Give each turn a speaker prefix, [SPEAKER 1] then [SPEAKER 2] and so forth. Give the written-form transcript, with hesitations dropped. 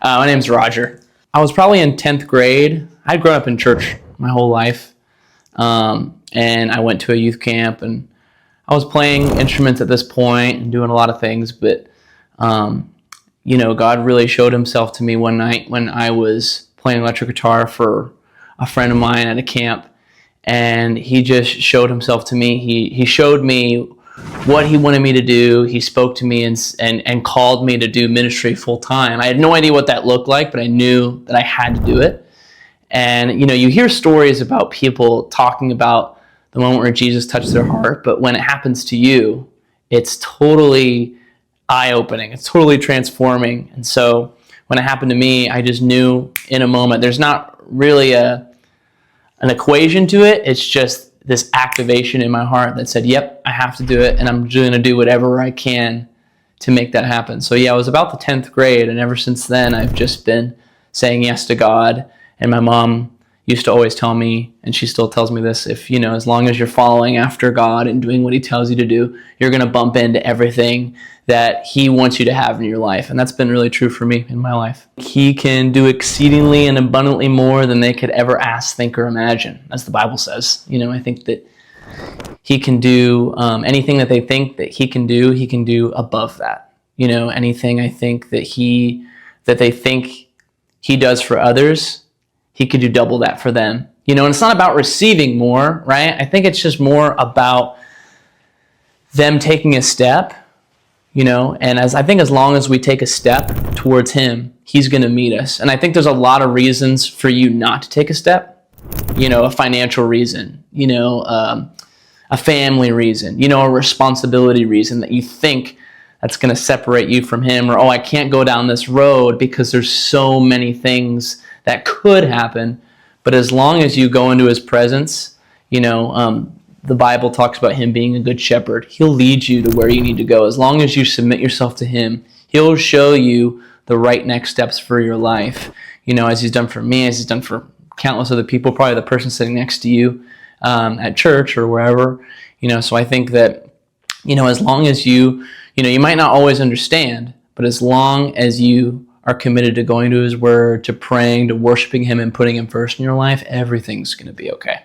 [SPEAKER 1] My name's Roger. I was probably in 10th grade. I'd grown up in church my whole life. And I went to a youth camp, and I was playing instruments at this point and doing a lot of things. But, God really showed himself to me one night when I was playing electric guitar for a friend of mine at a camp. And he just showed himself to me. He showed me what he wanted me to do. He spoke to me and called me to do ministry full time. I had no idea what that looked like, but I knew that I had to do it. And, you hear stories about people talking about the moment where Jesus touched their heart, but when it happens to you, it's totally eye-opening. It's totally transforming. And so when it happened to me, I just knew in a moment. There's not really an equation to it. It's just this activation in my heart that said, yep, I have to do it, and I'm going to do whatever I can to make that happen. So yeah, I was about the 10th grade, and ever since then, I've just been saying yes to God. And my mom used to always tell me, and she still tells me this, as long as you're following after God and doing what he tells you to do, you're going to bump into everything that he wants you to have in your life. And that's been really true for me in my life. He can do exceedingly and abundantly more than they could ever ask, think, or imagine, as the Bible says. I think that he can do anything that they think that he can do above that. Anything I think that they think he does for others, he could do double that for them. And it's not about receiving more, right? I think it's just more about them taking a step, and as long as we take a step towards him, he's going to meet us. And I think there's a lot of reasons for you not to take a step, a financial reason, a family reason, a responsibility reason that you think that's going to separate you from him, or, I can't go down this road because there's so many things that could happen. But as long as you go into his presence, the Bible talks about him being a good shepherd. He'll lead you to where you need to go. As long as you submit yourself to him, he'll show you the right next steps for your life. As he's done for me, as he's done for countless other people, probably the person sitting next to you at church or wherever. So I think that, as long as you might not always understand, but as long as you are committed to going to his word, to praying, to worshiping him and putting him first in your life, everything's going to be okay.